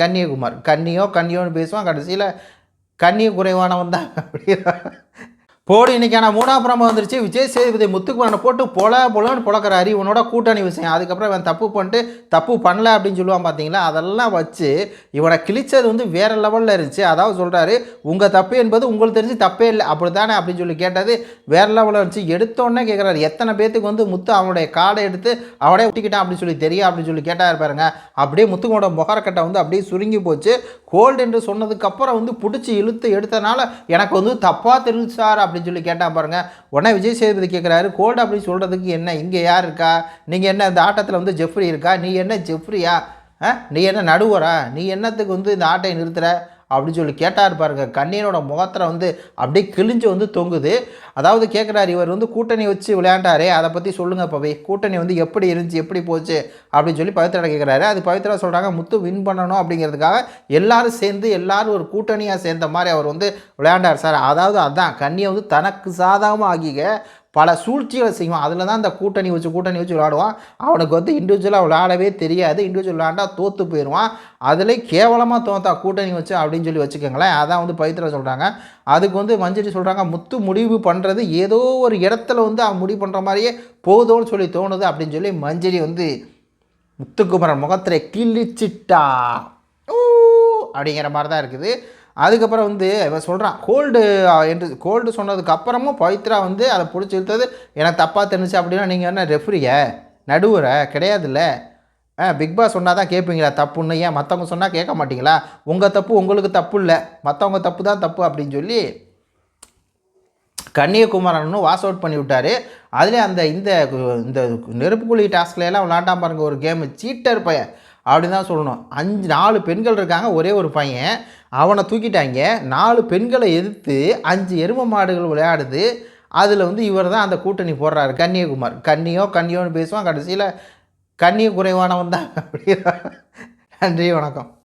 கன்னியகுமார் கன்னியோ கன்னியோன்னு பேசுவான், கடைசியில் கன்னிய குறைவானவன் தான் அப்படி போடு. இன்றைக்கான 3ஆம் பிரம வந்துருச்சு. விஜய் சேதுபதி முத்துக்குமரனை போட்டு பொலன்னு பொழக்கிறாரு. இவனோட கூட்டணி விஷயம், அதுக்கப்புறம் இவன் தப்பு பண்ணிட்டு தப்பு பண்ணல அப்படின்னு சொல்லுவான் பார்த்தீங்களா, அதெல்லாம் வச்சு இவனை கிழிச்சது வந்து வேறு லெவலில் இருந்துச்சு. அதாவது சொல்கிறாரு, உங்கள் தப்பு என்பது உங்களுக்கு தெரிஞ்சு தப்பே இல்லை அப்படி தானே அப்படின்னு சொல்லி கேட்டது வேறு லெவலில் இருந்துச்சு. எடுத்தோடனே கேட்குறாரு, எத்தனை பேத்துக்கு வந்து முத்து அவனுடைய காடை எடுத்து அவனே ஒட்டிக்கிட்டான் அப்படின்னு சொல்லி தெரியும் அப்படின்னு சொல்லி கேட்டார் பாருங்க. அப்படியே முத்துக்குமரோட முகரக்கட்டை வந்து அப்படியே சுருங்கி போச்சு. கோல்டு என்று சொன்னதுக்கப்புறம் வந்து பிடிச்சி இழுத்து எடுத்தனால எனக்கு வந்து தப்பாக தெரிஞ்சு சார் அப்படின்னு சொல்லி கேட்டால் பாருங்கள். உடனே விஜய் சேதுபதி கேட்குறாரு, கோல்டு அப்படின்னு சொல்கிறதுக்கு என்ன, இங்கே யார் இருக்கா, நீங்கள் என்ன இந்த ஆட்டத்தில் வந்து ஜெஃப்ரி இருக்கா, நீ என்ன ஜெஃப்ரியா, நீ என்ன நடுவரா, நீ என்னத்துக்கு வந்து இந்த ஆட்டை நிறுத்துகிற அப்படின்னு சொல்லி கேட்டார் பாருங்க. கண்ணீரோட முகத்தில் வந்து அப்படியே கிழிஞ்சு வந்து தொங்குது. அதாவது கேட்குறாரு, இவர் வந்து கூட்டணி வச்சு விளையாண்டாரே அதை பற்றி சொல்லுங்கள் இப்போவே, கூட்டணி வந்து எப்படி இருந்துச்சு எப்படி போச்சு அப்படின்னு சொல்லி பவித்ரா கேட்குறாரு. அது பவித்ரா சொல்கிறாங்க, முத்து வின் பண்ணணும் அப்படிங்கிறதுக்காக எல்லாரும் சேர்ந்து எல்லாரும் ஒரு கூட்டணியாக சேர்ந்த மாதிரி அவர் வந்து விளையாண்டார் சார். அதாவது அதுதான் கண்ணியை வந்து தனக்கு சாதகமாக ஆகிக்க பல சூழ்ச்சிகளை செய்வான். அதில் தான் இந்த கூட்டணி வச்சு விளையாடுவான். அவனுக்கு வந்து இண்டிவிஜுவலாக விளையாடவே தெரியாது. இண்டிவிஜுவல் விளையாண்டா தோற்று போயிடுவான். அதில் கேவலமாக தோற்றா கூட்டணி வச்சு அப்படின்னு சொல்லி வச்சுக்கோங்களேன். அதான் வந்து பவித்ரா சொல்கிறாங்க. அதுக்கு வந்து மஞ்சரி சொல்கிறாங்க, முத்து முடிவு பண்ணுறது ஏதோ ஒரு இடத்துல வந்து அவன் முடிவு பண்ணுற மாதிரியே போதும்னு சொல்லி தோணுது அப்படின்னு சொல்லி மஞ்சரி வந்து முத்துக்குமரன் முகத்தில் கிழிச்சிட்டா அப்படிங்கிற மாதிரி தான் இருக்குது. அதுக்கப்புறம் வந்து இவன் சொல்கிறான் கோல்டு என்று கோல்டு சொன்னதுக்கப்புறமும் பவித்ரா வந்து அதை பிடிச்சி இழுத்தது எனக்கு தப்பாக தெரிஞ்சிச்சு அப்படின்னா நீங்கள் என்ன ரெஃப்ரியை நடுவரை கிடையாதுல்ல, பிக் பாஸ் சொன்னால் தான் கேட்பீங்களா தப்புன்னு, ஏன் மற்றவங்க சொன்னால் கேட்க மாட்டிங்களா, உங்கள் தப்பு உங்களுக்கு தப்பு இல்லை மற்றவங்க தப்பு தான் தப்பு அப்படின்னு சொல்லி கன்னியகுமாரனும் வாஷ் அவுட் பண்ணி விட்டார். அதில் அந்த இந்த இந்த நெருப்புக்குழி டாஸ்க்லாம் விளாண்டாம பாருங்க, ஒரு கேமு சீட்டர் பையன் அப்படின்னு தான் சொல்லணும். 4 பெண்கள் இருக்காங்க, ஒரே ஒரு பையன், அவனை தூக்கிட்டாங்க. 4 பெண்களை எதிர்த்து 5 எரும மாடுகள் விளையாடுது. அதில் வந்து இவர் தான் அந்த கூட்டணி போடுறாரு கன்னியகுமார். கன்னியோன்னு பேசுவான், கடைசியில் கன்னிய குறைவானவன் தான் அப்படி. நன்றி, வணக்கம்.